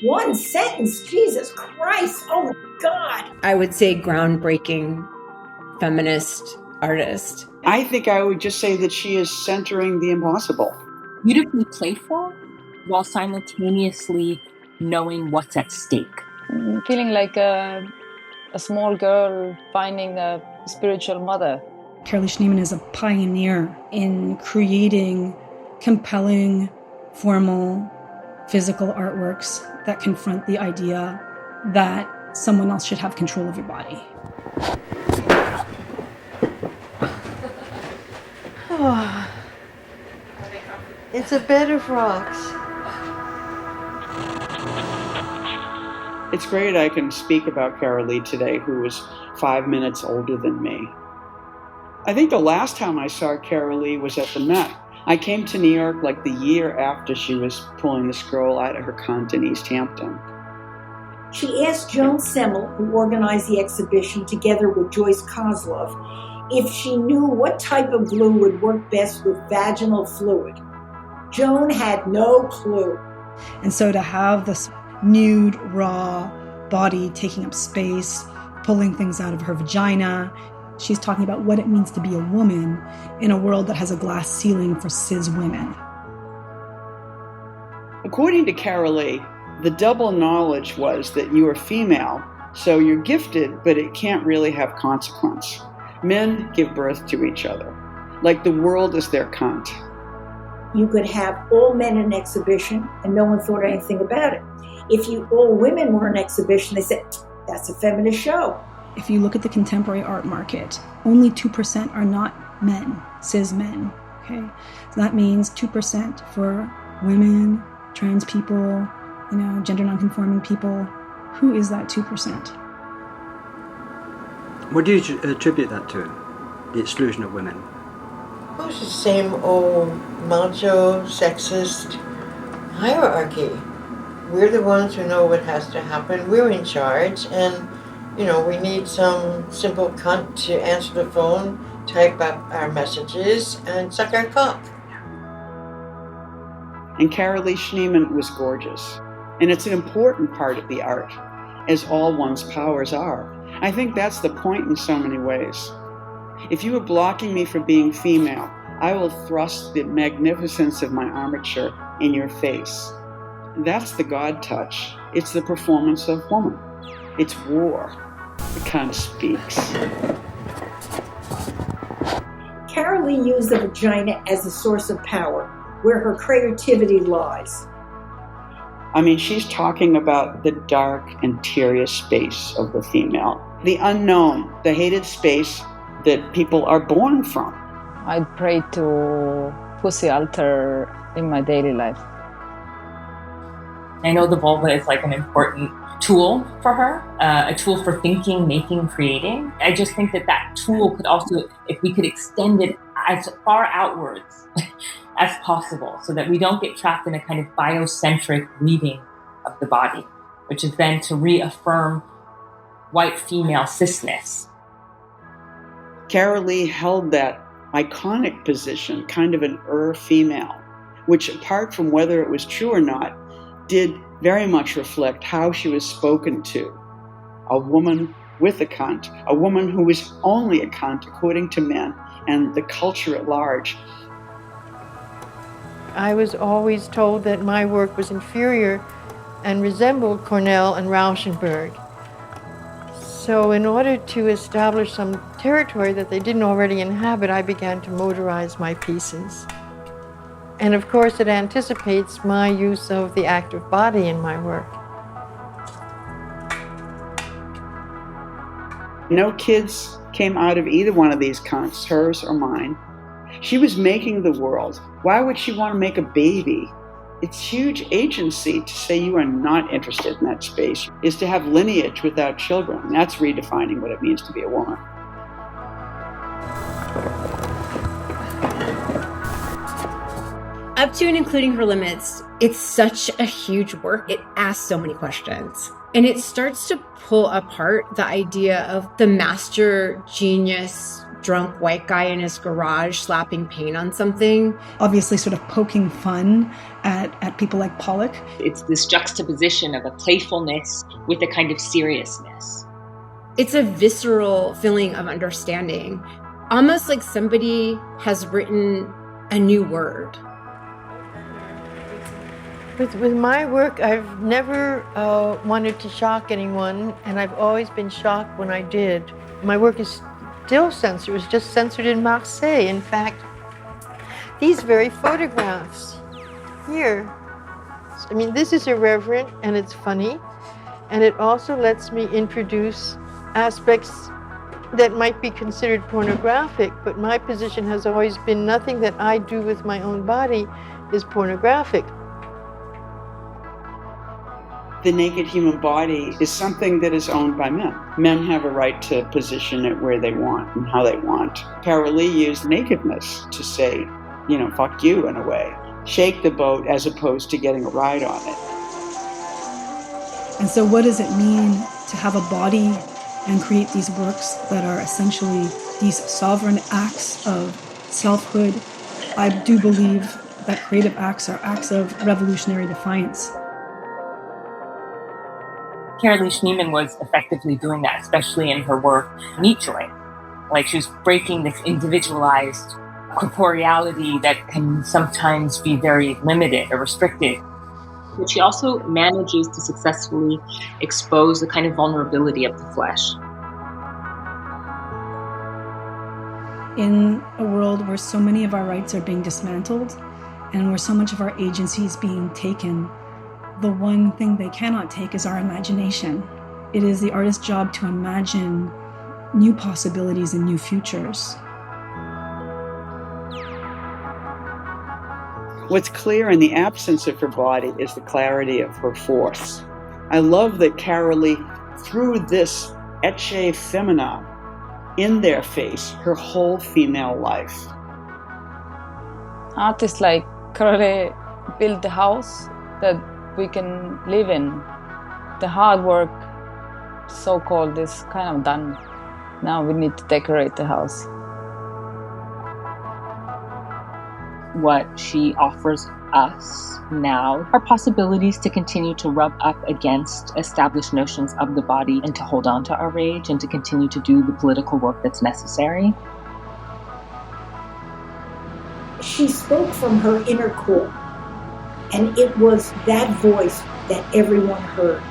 One sentence, Jesus Christ, oh my God. I would say groundbreaking feminist artist. I think I would just say that she is centering the impossible. Beautifully playful while simultaneously knowing what's at stake. Feeling like a small girl finding a spiritual mother. Carolee Schneemann is a pioneer in creating compelling, formal, physical artworks that confront the idea that someone else should have control of your body. Oh, it's a bed of rocks. It's great I can speak about Carolee today, who was 5 minutes older than me. I think the last time I saw Carolee was at the Met. I came to New York like the year after she was pulling the scroll out of her cunt in East Hampton. She asked Joan Semmel, who organized the exhibition together with Joyce Kozlov, if she knew what type of glue would work best with vaginal fluid. Joan had no clue. And so to have this nude, raw body taking up space, pulling things out of her vagina, she's talking about what it means to be a woman in a world that has a glass ceiling for cis women. According to Carolee, the double knowledge was that you are female, so you're gifted, but it can't really have consequence. Men give birth to each other, like the world is their cunt. You could have all men in an exhibition and no one thought anything about it. If all women were in an exhibition, they said, that's a feminist show. If you look at the contemporary art market, only 2% are not men, cis men, okay? So that means 2% for women, trans people, gender nonconforming people. Who is that 2%? What do you attribute that to, the exclusion of women? Oh, it's the same old macho, sexist hierarchy. We're the ones who know what has to happen. We're in charge, and we need some simple cunt to answer the phone, type up our messages, and suck our cock. And Carolee Schneemann was gorgeous. And it's an important part of the art, as all one's powers are. I think that's the point in so many ways. If you are blocking me from being female, I will thrust the magnificence of my armature in your face. That's the God touch. It's the performance of woman. It's war. The cunt speaks. Carolee used the vagina as a source of power, where her creativity lies. I mean, she's talking about the dark, interior space of the female, the unknown, the hated space that people are born from. I pray to pussy altar in my daily life. I know the vulva is like an important tool for her, a tool for thinking, making, creating. I just think that tool could also, if we could extend it as far outwards as possible, so that we don't get trapped in a kind of biocentric reading of the body, which is then to reaffirm white female cisness. Carolee held that iconic position, kind of an female, which apart from whether it was true or not, did very much reflect how she was spoken to. A woman with a cunt, a woman who was only a cunt according to men and the culture at large. I was always told that my work was inferior and resembled Cornell and Rauschenberg. So in order to establish some territory that they didn't already inhabit, I began to motorize my pieces. And of course, it anticipates my use of the active body in my work. No kids came out of either one of these cunts, hers or mine. She was making the world. Why would she want to make a baby? It's huge agency to say you are not interested in that space, is to have lineage without children. That's redefining what it means to be a woman. Up to and including her limits, it's such a huge work. It asks so many questions. And it starts to pull apart the idea of the master genius drunk white guy in his garage slapping paint on something. Obviously sort of poking fun at people like Pollock. It's this juxtaposition of a playfulness with a kind of seriousness. It's a visceral feeling of understanding, almost like somebody has written a new word. With my work, I've never wanted to shock anyone, and I've always been shocked when I did. My work is still censored. It was just censored in Marseille. In fact, these very photographs here, I mean, this is irreverent and it's funny, and it also lets me introduce aspects that might be considered pornographic, but my position has always been nothing that I do with my own body is pornographic. The naked human body is something that is owned by men. Men have a right to position it where they want and how they want. Carol Lee used nakedness to say, fuck you in a way. Shake the boat as opposed to getting a ride on it. And so what does it mean to have a body and create these works that are essentially these sovereign acts of selfhood? I do believe that creative acts are acts of revolutionary defiance. Carolee Schneemann was effectively doing that, especially in her work, Meat Joy. Like, she was breaking this individualized corporeality that can sometimes be very limited or restricted. But she also manages to successfully expose the kind of vulnerability of the flesh. In a world where so many of our rights are being dismantled and where so much of our agency is being taken, the one thing they cannot take is our imagination. It is the artist's job to imagine new possibilities and new futures. What's clear in the absence of her body is the clarity of her force. I love that Carol Lee threw this etche femina in their face her whole female life. Artists like Carole built the house that we can live in. The hard work, so-called, is kind of done. Now we need to decorate the house. What she offers us now are possibilities to continue to rub up against established notions of the body and to hold on to our rage and to continue to do the political work that's necessary. She spoke from her inner core, and it was that voice that everyone heard.